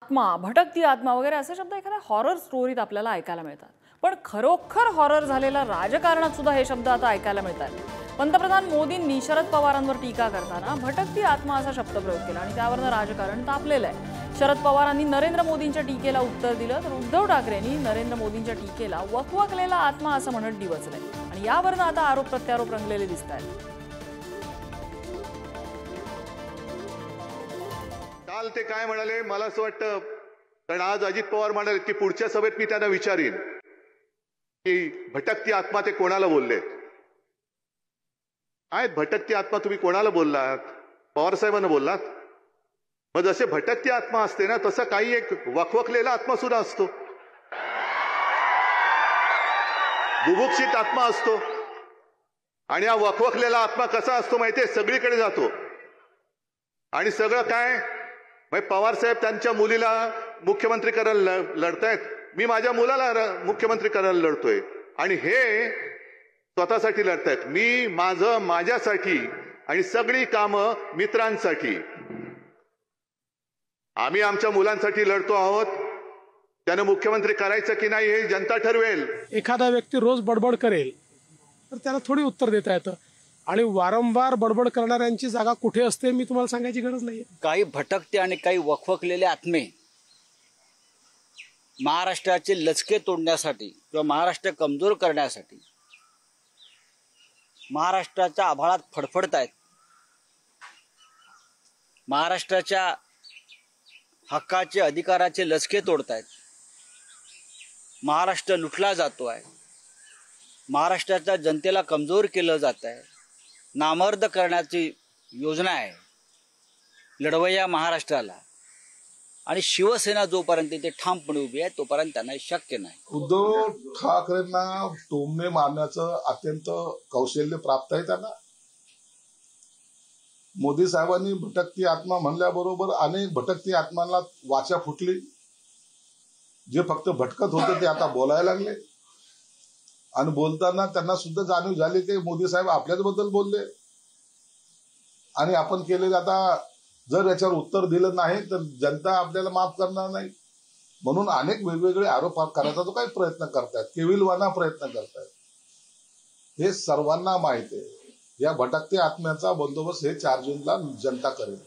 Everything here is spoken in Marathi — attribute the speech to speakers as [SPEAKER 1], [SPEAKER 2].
[SPEAKER 1] आत्मा, भटकती आत्मा वगैरे असे शब्द एखाद्या हॉरर स्टोरीत आपल्याला ऐकायला मिळतात, पण खरोखर हॉरर झालेला राजकारणात सुद्धा हे शब्द आता ऐकायला मिळतात। पंतप्रधान मोदींनी शरद पवारांवर टीका करताना भटकती आत्मा असा शब्दप्रयोग केला आणि त्यावरनं राजकारण तापलेलं आहे। शरद पवारांनी नरेंद्र मोदींच्या टीकेला उत्तर दिलं, तर उद्धव ठाकरेंनी नरेंद्र मोदींच्या टीकेला वकवकलेला आत्मा असं म्हणत डिवचलंय आणि यावरनं आता आरोप प्रत्यारोप रंगलेले दिसतात।
[SPEAKER 2] काल ते काय म्हणाले मला असं वाटतं, कारण आज अजित पवार म्हणाले की पुढच्या सभेत मी त्यांना विचारीन की भटकती आत्मा ते कोणाला बोलले। काय भटकती आत्मा तुम्ही कोणाला बोललात? पवार साहेबांना बोललात? मग जसे भटकती आत्मा असते ना, तसं काही एक वखवकलेला आत्मा सुद्धा असतो, बुभुक्षित आत्मा असतो। आणि हा वखवकलेला आत्मा कसा असतो माहितीये? सगळीकडे जातो आणि सगळं काय पवार साहेब त्यांच्या मुलीला मुख्यमंत्री करायला लढतायत, मी माझ्या मुलाला मुख्यमंत्री करायला लढतोय आणि हे स्वतःसाठी लढतायत, मी माझं माझ्यासाठी आणि सगळी कामं मित्रांसाठी। आम्ही आमच्या मुलांसाठी लढतो आहोत, त्यानं मुख्यमंत्री करायचं की नाही हे जनता ठरवेल।
[SPEAKER 3] एखादा व्यक्ती रोज बडबड करेल तर त्याला थोडी उत्तर देता येतं आणि वारंवार बडबड करणाऱ्यांची जागा कुठे असते मी तुम्हाला सांगायची गरज नाही।
[SPEAKER 4] काही भटकते आणि काही वखवकलेले आत्मे महाराष्ट्राचे लचके तोडण्यासाठी किंवा महाराष्ट्र कमजोर करण्यासाठी महाराष्ट्राच्या आभाळात फडफडतायत, महाराष्ट्राच्या हक्काचे अधिकाराचे लचके तोडतायत, महाराष्ट्र लुटला जातो आहे, महाराष्ट्राच्या जनतेला कमजोर केलं जात आहे, नामर्द करण्याची योजना आहे लढवय्या महाराष्ट्राला। आणि शिवसेना जोपर्यंत ते ठामपणे उभी आहे तोपर्यंत त्यांना शक्य नाही।
[SPEAKER 5] उद्धव ठाकरेंना टोमणे मारण्याचं अत्यंत कौशल्य प्राप्त आहे त्यांना। मोदी साहेबांनी भटकती आत्मा म्हणल्याबरोबर अनेक भटकती आत्मांना वाचा फुटली, जे फक्त भटकत होते ते आता बोलायला लागले आणि बोलताना त्यांना सुद्धा जाणीव झाली की मोदी साहेब आपल्याच बद्दल बोलले आणि आपण केलेले, आता जर याच्यावर उत्तर दिलं नाही तर जनता आपल्याला माफ करणार नाही, म्हणून अनेक वेगवेगळे आरोप करायचा तो काही प्रयत्न करतायत, केविलवाना प्रयत्न करतायत। हे सर्वांना माहिती आहे, या भटकत्या आत्म्याचा बंदोबस्त हे 4 जूनला जनता करेल।